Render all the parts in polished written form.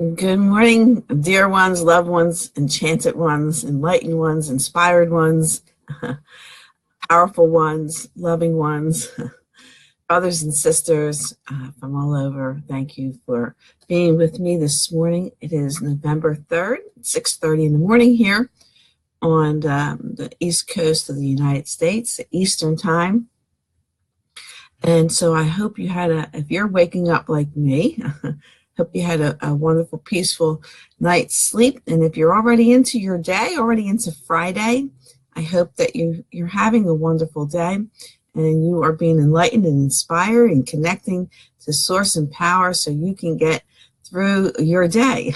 Good morning, dear ones, loved ones, enchanted ones, enlightened ones, inspired ones, powerful ones, loving ones, brothers and sisters from all over. Thank you for being with me this morning. It is November 3rd, 6:30 in the morning here on the East Coast of the United States, Eastern Time. And so I hope you had if you're waking up like me, hope you had a wonderful, peaceful night's sleep. And if you're already into your day, already into Friday, I hope that you're having a wonderful day and you are being enlightened and inspired and connecting to source and power so you can get through your day.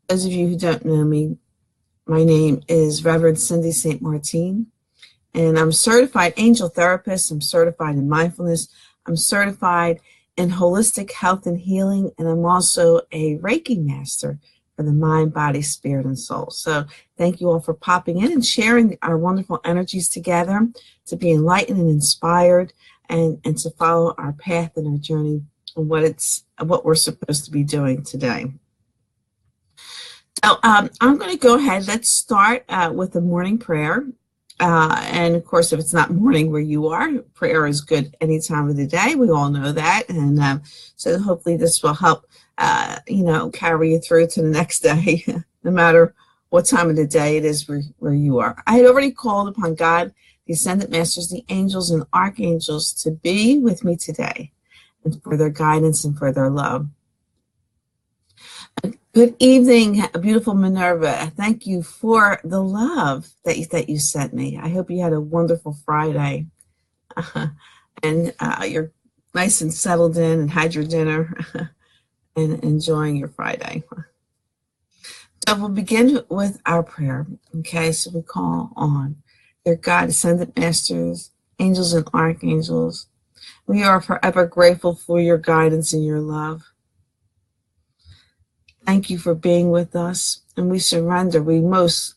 Those of you who don't know me, my name is Reverend Cindy St. Martine, and I'm a certified angel therapist. I'm certified in mindfulness. I'm certified in holistic health and healing, and I'm also a Reiki master for the mind, body, spirit, and soul. So thank you all for popping in and sharing our wonderful energies together to be enlightened and inspired and to follow our path and our journey and what we're supposed to be doing today. So I'm going to go ahead. Let's start with a morning prayer. And of course, if it's not morning where you are, prayer is good any time of the day. We all know that. And so hopefully this will help, carry you through to the next day, no matter what time of the day it is where you are. I had already called upon God, the Ascended Masters, the angels and archangels to be with me today and for their guidance and for their love. Good evening, beautiful Minerva. Thank you for the love that you sent me. I hope you had a wonderful Friday and you're nice and settled in and had your dinner and enjoying your Friday. So we'll begin with our prayer. Okay, so we call on their God, Ascended Masters, angels and archangels. We are forever grateful for your guidance and your love. Thank you for being with us, and we surrender. We most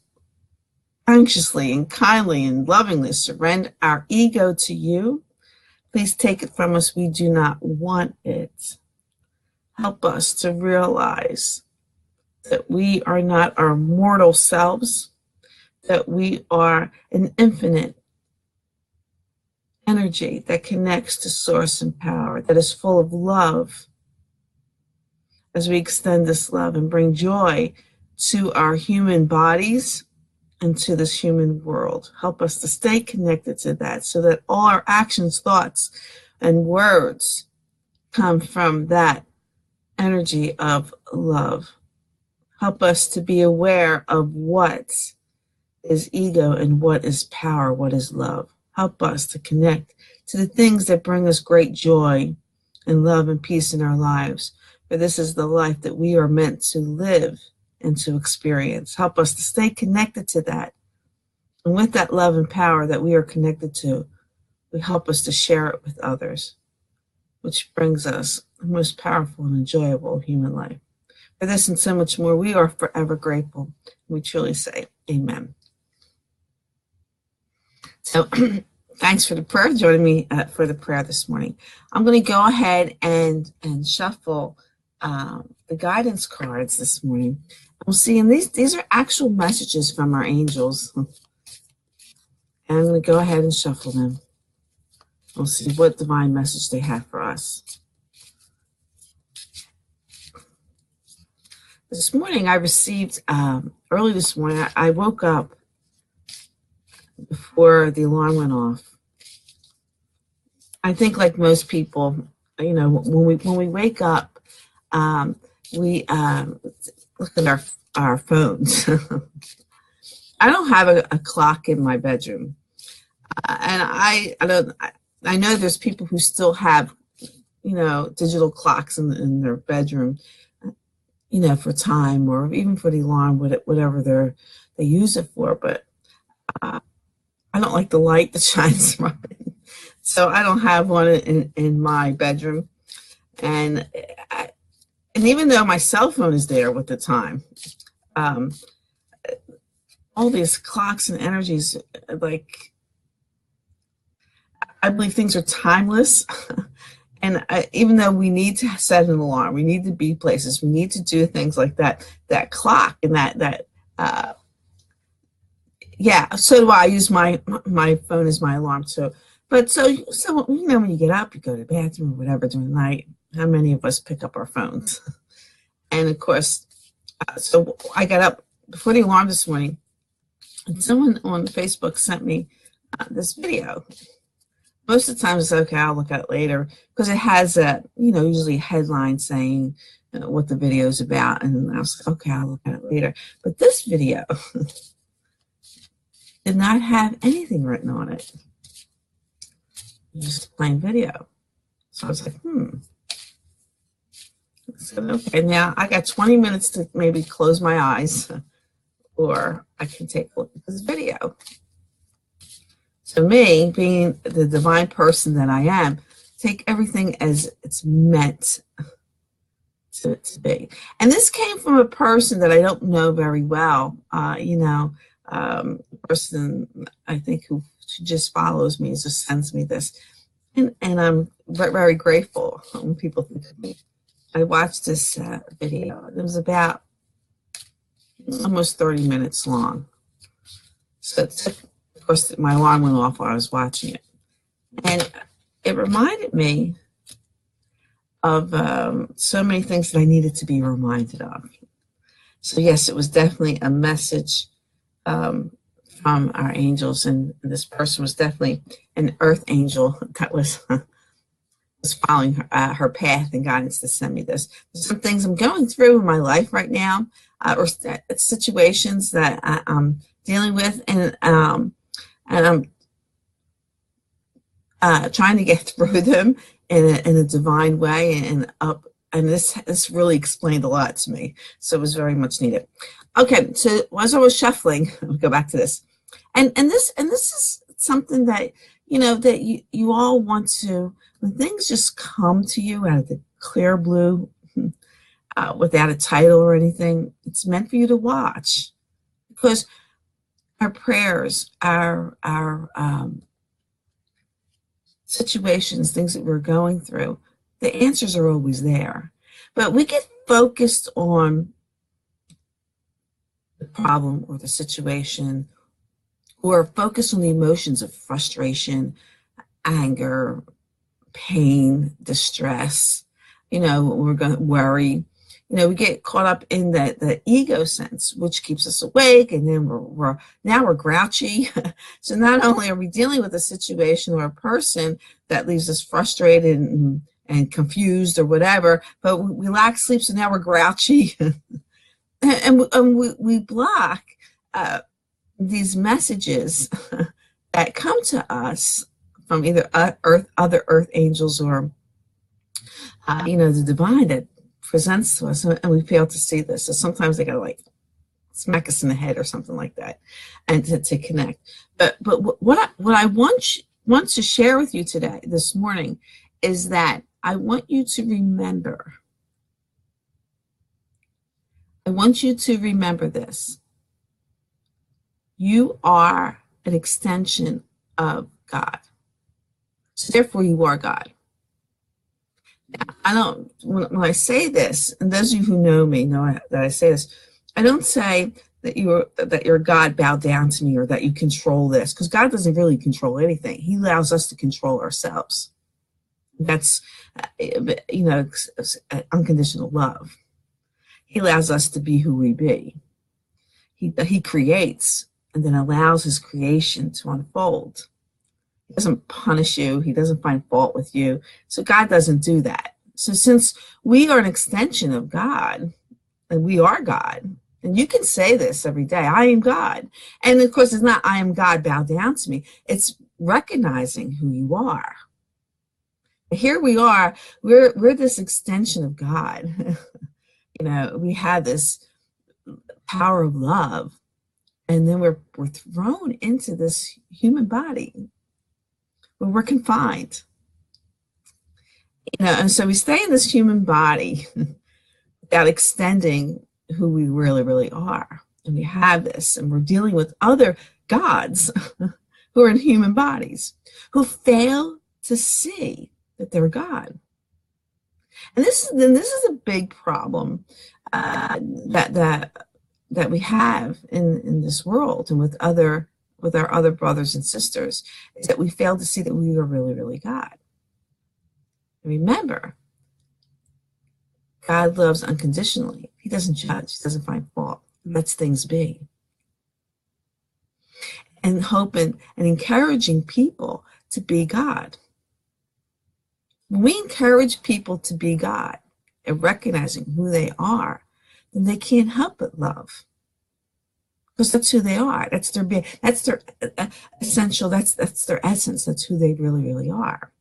anxiously and kindly and lovingly surrender our ego to you. Please take it from us. We do not want it. Help us to realize that we are not our mortal selves, that we are an infinite energy that connects to source and power, that is full of love. As we extend this love and bring joy to our human bodies and to this human world. Help us to stay connected to that so that all our actions, thoughts, and words come from that energy of love. Help us to be aware of what is ego and what is power, what is love. Help us to connect to the things that bring us great joy and love and peace in our lives. For this is the life that we are meant to live and to experience. Help us to stay connected to that. And with that love and power that we are connected to, we help us to share it with others, which brings us the most powerful and enjoyable human life. For this and so much more, we are forever grateful. We truly say amen. So thanks for the prayer, joining me for the prayer this morning. I'm going to go ahead and shuffle the guidance cards this morning. We'll see, and these are actual messages from our angels. And I'm going to go ahead and shuffle them. We'll see what divine message they have for us. This morning I received, early this morning, I woke up before the alarm went off. I think like most people, when we wake up, we look at our phones. I don't have a clock in my bedroom, and I know there's people who still have digital clocks in their bedroom, for time or even for the alarm, whatever they use it for. But I don't like the light that shines from it, so I don't have one in my bedroom, and even though my cell phone is there with the time, all these clocks and energies, like, I believe things are timeless And even though we need to set an alarm, we need to be places, we need to do things like that, that clock and yeah, so do I. I use my phone as my alarm too. But so when you get up, you go to the bathroom or whatever during the night, how many of us pick up our phones? And of course, so I got up before the alarm this morning, and someone on Facebook sent me this video. Most of the time it's okay, I'll look at it later, because it has usually a headline saying what the video is about, and I was like, okay, I'll look at it later. But this video did not have anything written on it. It was just a plain video. So I was like, So, okay, now I got 20 minutes to maybe close my eyes, or I can take a look at this video. So me, being the divine person that I am, take everything as it's meant to be. And this came from a person that I don't know very well, a person I think who just follows me, just sends me this. And I'm very grateful when people think of me. I watched this video. It was about almost 30 minutes long. So it took, of course, my alarm went off while I was watching it. And it reminded me of so many things that I needed to be reminded of. So yes, it was definitely a message from our angels, and this person was definitely an earth angel that was following her path and guidance to send me this. There's some things I'm going through in my life right now, or situations that I'm dealing with, and I'm trying to get through them in a divine way, and this really explained a lot to me, so it was very much needed. Okay, so as I was shuffling, I'll go back to this, and this is something that that you all want to, when things just come to you out of the clear blue, without a title or anything, it's meant for you to watch, because our prayers, our situations, things that we're going through, the answers are always there. But we get focused on the problem or the situation, or focus on the emotions of frustration, anger, pain, distress. We're going to worry. We get caught up in the ego sense, which keeps us awake, and then we're grouchy. So not only are we dealing with a situation or a person that leaves us frustrated and confused or whatever, but we lack sleep, so now we're grouchy. and we block these messages that come to us from either other earth angels, or the divine that presents to us, and we fail to see this. So sometimes they gotta smack us in the head or something like that, and to connect. But what I want to share with you today, this morning, is that I want you to remember. I want you to remember this. You are an extension of God. So therefore you are God. Now, when I say this, and those of you who know me know that I say this, I don't say that your God bow down to me, or that you control this, because God doesn't really control anything. He allows us to control ourselves. That's unconditional love. He allows us to be who we be. He creates and then allows his creation to unfold. He doesn't punish you. He doesn't find fault with you. So God doesn't do that. So since we are an extension of God, and we are God, and you can say this every day, I am God. And of course, it's not I am God, bow down to me. It's recognizing who you are. Here we are. We're this extension of God. We have this power of love, and then we're thrown into this human body where we're confined. And so we stay in this human body without extending who we really, really are. And we have this, and we're dealing with other gods who are in human bodies, who fail to see that they're God. And this is a big problem that we have in this world and with our other brothers and sisters, is that we fail to see that we are really, really God. Remember, God loves unconditionally. He doesn't judge. He doesn't find fault. He lets things be. And hoping and encouraging people to be God. When we encourage people to be God and recognizing who they are, then they can't help but love. Because that's who they are. That's their being. That's their essential. That's their essence. That's who they really, really are.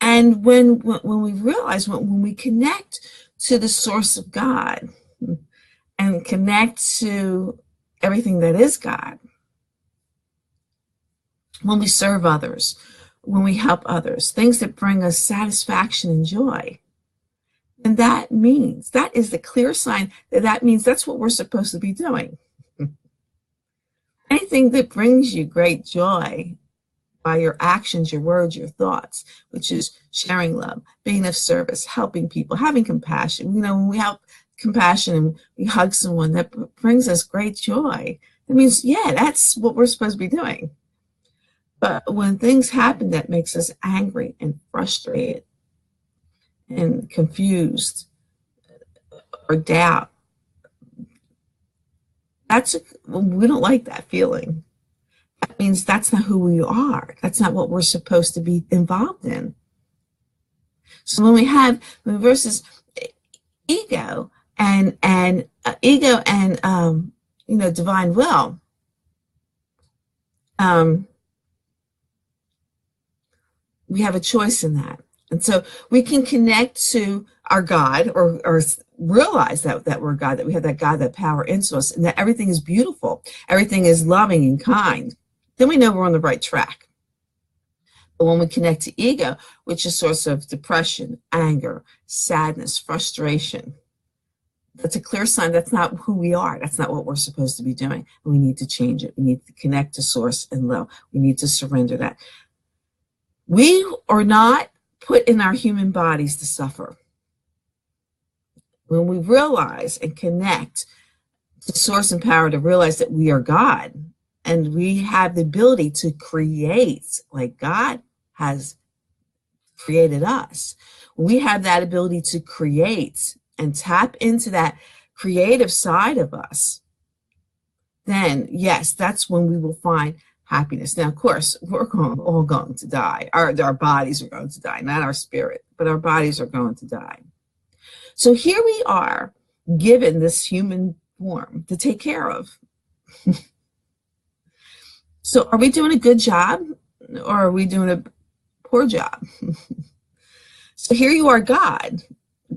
And when we realize, when we connect to the source of God and connect to everything that is God, when we serve others, when we help others, things that bring us satisfaction and joy, and that is the clear sign that means that's what we're supposed to be doing. Anything that brings you great joy by your actions, your words, your thoughts, which is sharing love, being of service, helping people, having compassion. When we have compassion and we hug someone, that brings us great joy. It means, yeah, that's what we're supposed to be doing. But when things happen that makes us angry and frustrated and confused or doubt, we don't like that feeling. That means that's not who we are. That's not what we're supposed to be involved in. So when versus ego and divine will, we have a choice in that. And so we can connect to our God or realize that we're God, that we have that God, that power into us, and that everything is beautiful, everything is loving and kind. Then we know we're on the right track. But when we connect to ego, which is a source of depression, anger, sadness, frustration, that's a clear sign that's not who we are. That's not what we're supposed to be doing. And we need to change it. We need to connect to source and love. We need to surrender that. We are not put in our human bodies to suffer. When we realize and connect to source and power, to realize that we are God and we have the ability to create like God has created us. When we have that ability to create and tap into that creative side of us, then yes, that's when we will find happiness. Now, of course, we're all going to die. Our bodies are going to die, not our spirit, but our bodies are going to die. So here we are, given this human form to take care of. So are we doing a good job, or are we doing a poor job? So here you are, God,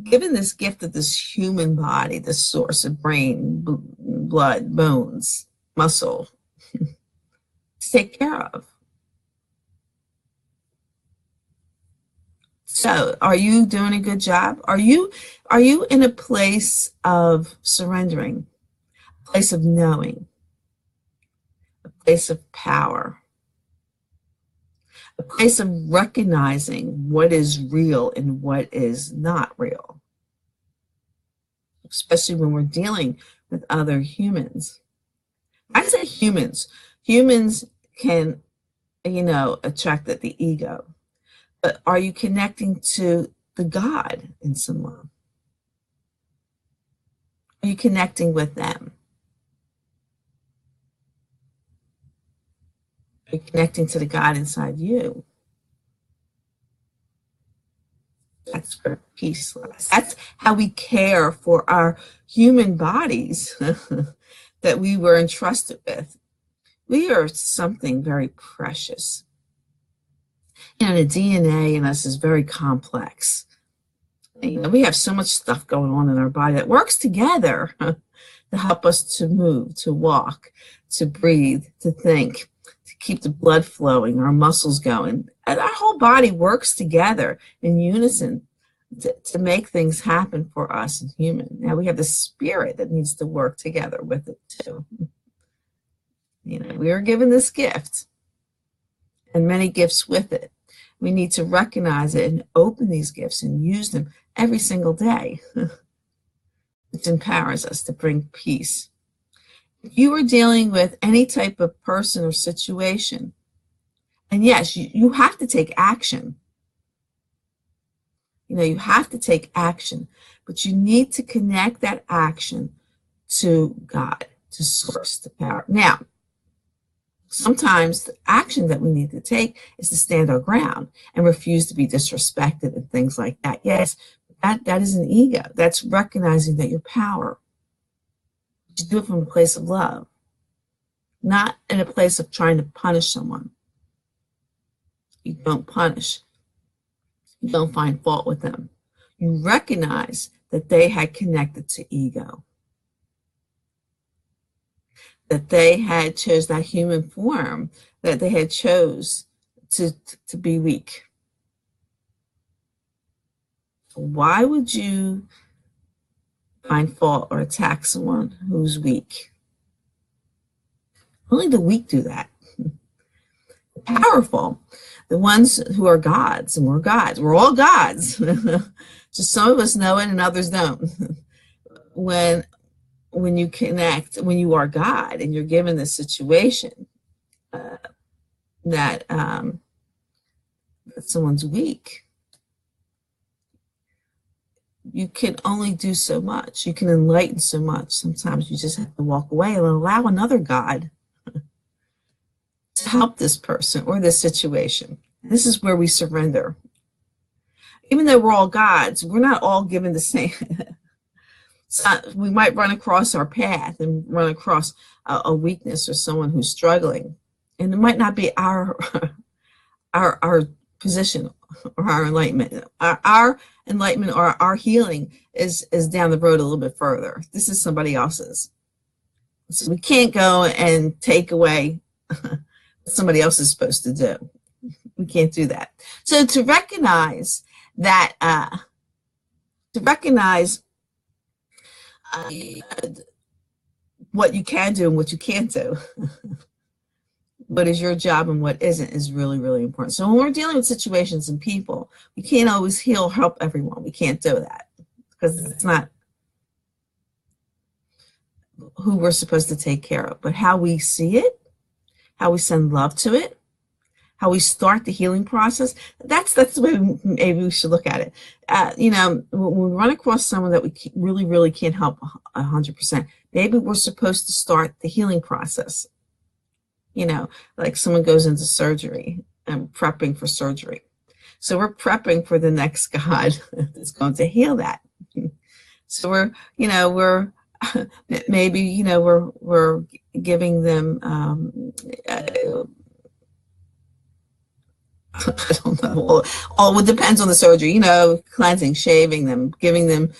given this gift of this human body, this source of brain, blood, bones, muscle, to take care of. So are you doing a good job? Are you in a place of surrendering, a place of knowing, a place of power, a place of recognizing what is real and what is not real, especially when we're dealing with other humans? I say humans. Humans can, attract the ego. But are you connecting to the God in someone? Are you connecting with them? Are you connecting to the God inside you? That's where peace lies. That's how we care for our human bodies that we were entrusted with. We are something very precious. The DNA in us is very complex. We have so much stuff going on in our body that works together to help us to move, to walk, to breathe, to think, to keep the blood flowing, our muscles going. And our whole body works together in unison to make things happen for us as human. Now we have the spirit that needs to work together with it too. We are given this gift and many gifts with it. We need to recognize it and open these gifts and use them every single day, which empowers us to bring peace. If you are dealing with any type of person or situation, and yes, you have to take action. You have to take action, but you need to connect that action to God, to source, the power. Now, sometimes the action that we need to take is to stand our ground and refuse to be disrespected and things like that. Yes, that is an ego. That's recognizing that your power. You do it from a place of love, not in a place of trying to punish someone. You don't punish. You don't find fault with them. You recognize that they had connected to ego, that they had chose that human form, that they had chose to be weak. Why would you find fault or attack someone who's weak? Only the weak do that. Powerful, the ones who are gods, and we're gods. We're all gods. Just some of us know it and others don't. When you connect, when you are God and you're given this situation that someone's weak, you can only do so much. You can enlighten so much. Sometimes you just have to walk away and allow another God to help this person or this situation. This is where we surrender. Even though we're all gods, we're not all given the same. We might run across our path and run across a weakness or someone who's struggling, and it might not be our position or our enlightenment. Our enlightenment or our healing is down the road a little bit further. This is somebody else's. So we can't go and take away what somebody else is supposed to do. We can't do that. So to recognize that, what you can do and what you can't do, what is your job and what isn't, is really, really important. So when we're dealing with situations and people, we can't always help everyone. We can't do that because it's not who we're supposed to take care of. But how we see it, how we send love to it, how we start the healing process, that's the way maybe we should look at it. When we run across someone that we really, really can't help 100%, maybe we're supposed to start the healing process. Like someone goes into surgery and prepping for surgery. So we're prepping for the next God that's going to heal that. So we're maybe, we're giving them, I don't know. All it depends on the surgery, cleansing, shaving them, giving them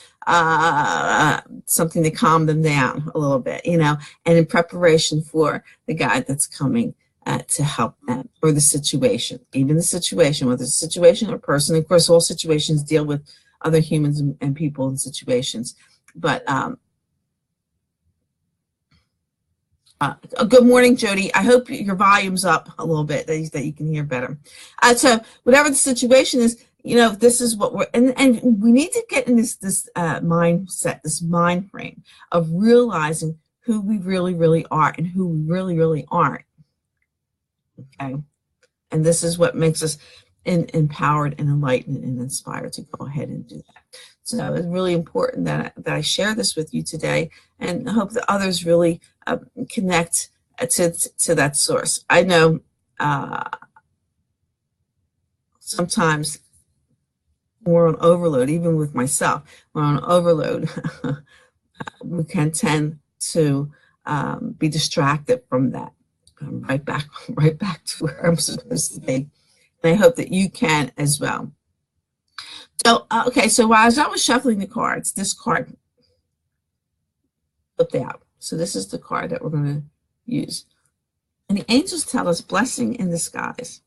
something to calm them down a little bit, and in preparation for the guy that's coming to help them, or the situation, even the situation, whether it's a situation or person. Of course, all situations deal with other humans and people and situations, but good morning, Jody. I hope your volume's up a little bit, that you can hear better. So whatever the situation is, this is what and we need to get in this mindset, this mind frame of realizing who we really, really are and who we really, really aren't. Okay. And this is what makes us empowered and enlightened and inspired to go ahead and do that. So it's really important that I share this with you today, and I hope that others really connect to that source. I know sometimes we're on overload, even with myself, we're on overload. We can tend to be distracted from that. Right back to where I'm supposed to be. And I hope that you can as well. So, okay, so as I was shuffling the cards, this card flipped out. So this is the card that we're going to use. And the angels tell us blessing in disguise.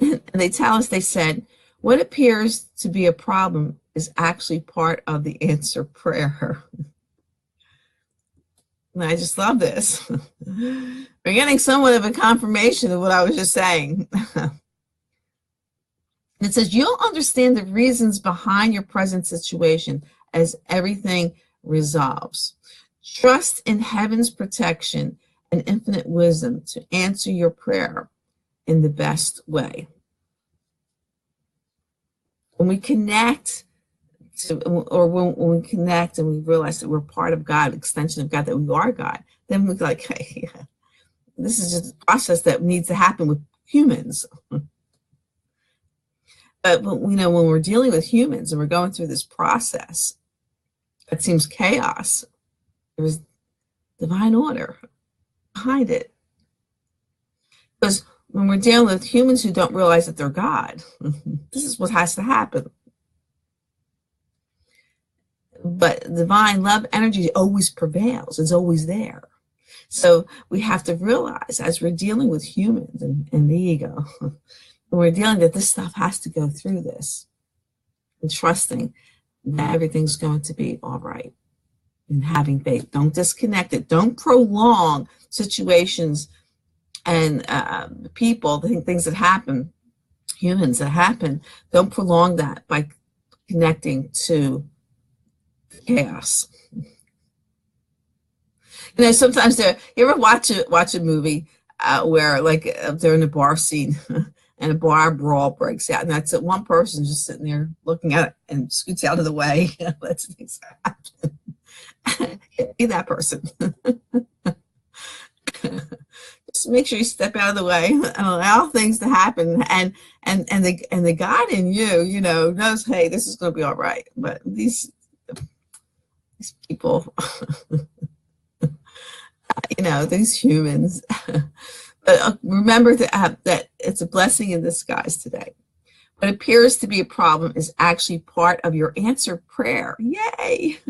And they tell us, they said, what appears to be a problem is actually part of the answer prayer. And I just love this. We're getting somewhat of a confirmation of what I was just saying. It says, you'll understand the reasons behind your present situation as everything resolves. Trust in heaven's protection and infinite wisdom to answer your prayer in the best way. When we connect when we connect and we realize that we're part of God, extension of God, that we are God, then we're like, hey, this is just a process that needs to happen with humans. But when we're dealing with humans and we're going through this process, it seems chaos. There's divine order behind it. Because when we're dealing with humans who don't realize that they're God, this is what has to happen. But divine love energy always prevails. It's always there. So we have to realize, as we're dealing with humans and the ego, when we're dealing that this stuff has to go through this, and trusting that everything's going to be all right, and having faith. Don't disconnect it. Don't prolong situations and people, things that happen, humans that happen. Don't prolong that by connecting to chaos. Sometimes you ever watch a movie where they're in a bar scene and a bar brawl breaks out, and that's it. One person just sitting there looking at it and scoots out of the way. Lets things happen. Be that person. Just make sure you step out of the way and allow things to happen. And the God in you, knows, hey, this is going to be all right. But these people, these humans. But remember that it's a blessing in disguise today. What appears to be a problem is actually part of your answered prayer. Yay!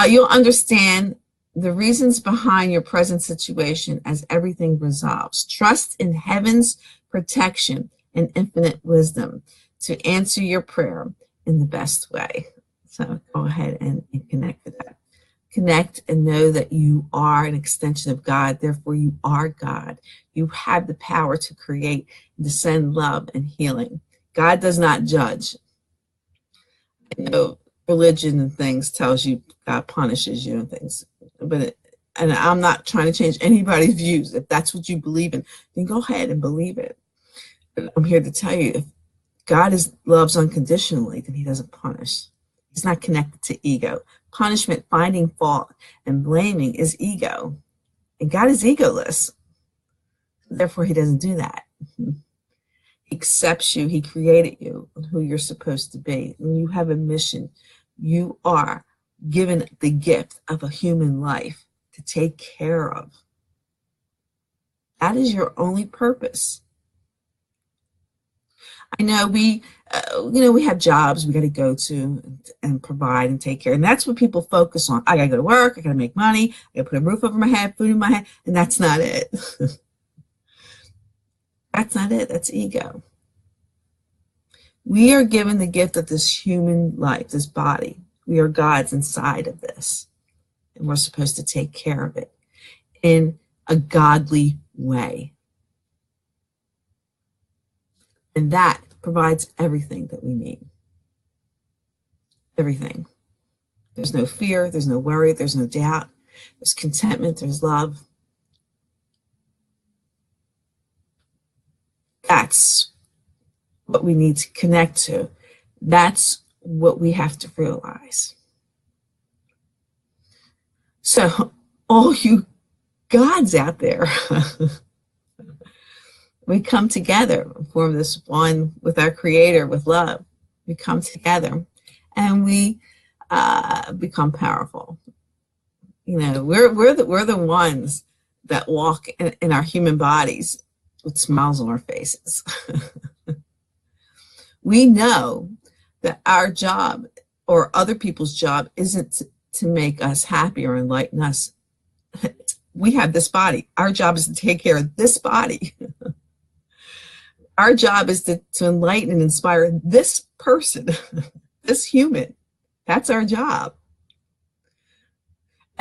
You'll understand the reasons behind your present situation as everything resolves. Trust in heaven's protection and infinite wisdom to answer your prayer in the best way. So go ahead and connect with that. Connect and know that you are an extension of God. Therefore, you are God. You have the power to create and to send love and healing. God does not judge. Religion and things tells you God punishes you and things. And I'm not trying to change anybody's views. If that's what you believe in, then go ahead and believe it. But I'm here to tell you, if God loves unconditionally, then he doesn't punish. He's not connected to ego. Punishment, finding fault, and blaming is ego. And God is egoless. Therefore, he doesn't do that. He accepts you. He created you, who you're supposed to be. When you have a mission, you are given the gift of a human life to take care of. That is your only purpose. I know we have jobs we got to go to and provide and take care. And that's what people focus on. I got to go to work. I got to make money. I got to put a roof over my head, food in my head. And that's not it. That's not it. That's ego. We are given the gift of this human life, this body. We are God's inside of this. And we're supposed to take care of it in a godly way. And that provides everything that we need. Everything. There's no fear, there's no worry, there's no doubt, there's contentment, there's love. That's what we need to connect to. That's what we have to realize. So, all you gods out there, we come together, form this one with our Creator, with love. We come together and we become powerful. We're the ones that walk in our human bodies with smiles on our faces. We know that our job or other people's job isn't to make us happy or enlighten us. We have this body. Our job is to take care of this body. Our job is to enlighten and inspire this person, this human. That's our job.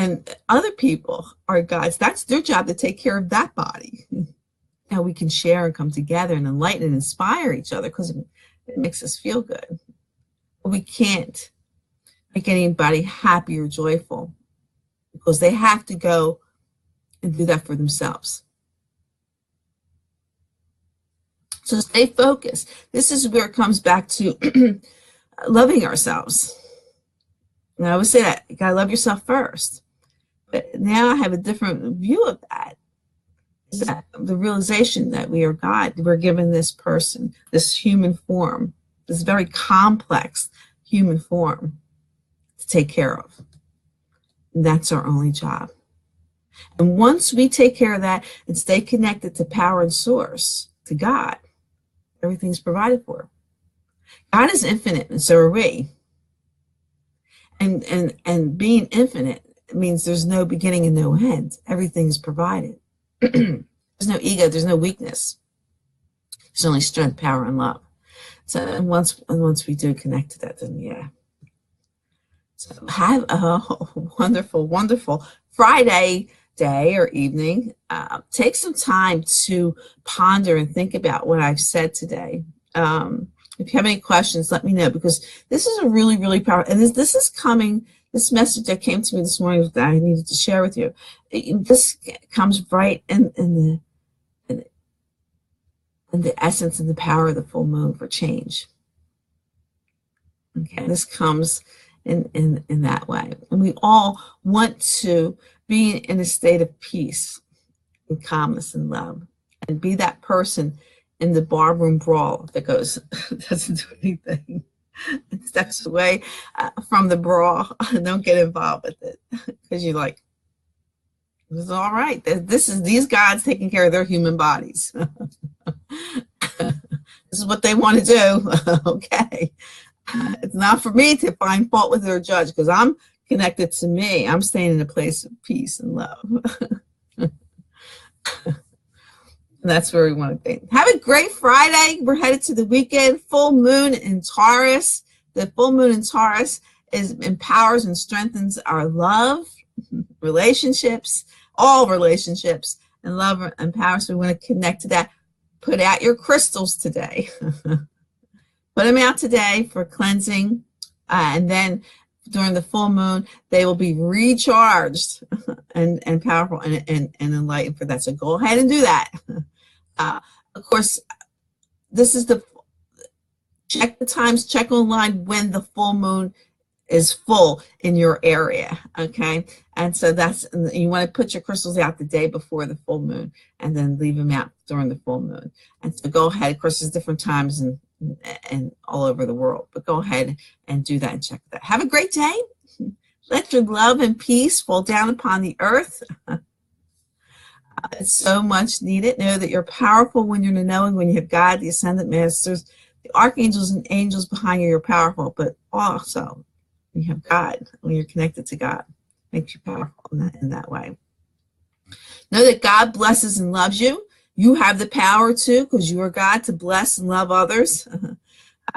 And other people are guides. That's their job, to take care of that body. Now we can share and come together and enlighten and inspire each other because it makes us feel good. But we can't make anybody happy or joyful because they have to go and do that for themselves. So stay focused. This is where it comes back to loving ourselves. And I always say that you gotta love yourself first. But now I have a different view of that. Is that the realization that we are God, we're given this person, this human form, this very complex human form to take care of. And that's our only job. And once we take care of that and stay connected to power and source, to God, everything's provided for. God is infinite, and so are we. And being infinite means there's no beginning and no end. Everything's provided. There's no ego, there's no weakness. There's only strength, power, and love. So and once we do connect to that, then yeah. So have a wonderful, wonderful Friday day or evening. Take some time to ponder and think about what I've said today. If you have any questions, let me know, because this is a really, really powerful, and this is coming, this message that came to me this morning that I needed to share with you. This comes right in the essence and the power of the full moon for change. Okay, this comes in that way. And we all want to be in a state of peace and calmness and love, and be that person in the barroom brawl that goes, doesn't do anything, and steps away from the brawl. Don't get involved with it, because you're like, it's all right. These gods taking care of their human bodies. This is what they want to do. Okay. It's not for me to find fault with or judge, because I'm connected to me. I'm staying in a place of peace and love. That's where we want to be. Have a great Friday. We're headed to the weekend. Full moon in Taurus. The full moon in Taurus empowers and strengthens our love, relationships, all relationships, and love and power. So we want to connect to that. Put out your crystals today. Put them out today for cleansing. And then during the full moon, they will be recharged and powerful and enlightened for that. So go ahead and do that. Of course, this is check the times, check online when the full moon is full in your area, okay? And so you want to put your crystals out the day before the full moon, and then leave them out during the full moon. And so go ahead. Of course, there's different times and all over the world, but go ahead and do that and check that. Have a great day. Let your love and peace fall down upon the earth. It's so much needed. Know that you're powerful when you're in the knowing, when you have God, the ascendant masters, the archangels and angels behind you, you're powerful. But also, when you have God, when you're connected to God, makes you powerful in that way. Know that God blesses and loves you. You have the power to, because you are God, to bless and love others.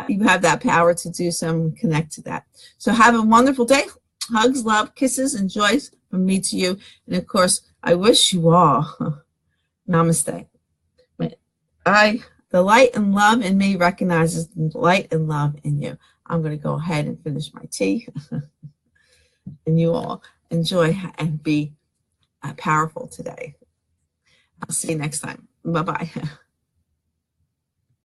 You have that power to do so, and connect to that. So have a wonderful day. Hugs, love, kisses, and joys from me to you. And of course, I wish you all namaste. The light and love in me recognizes the light and love in you. I'm going to go ahead and finish my tea. And you all enjoy and be powerful today. I'll see you next time. Bye-bye.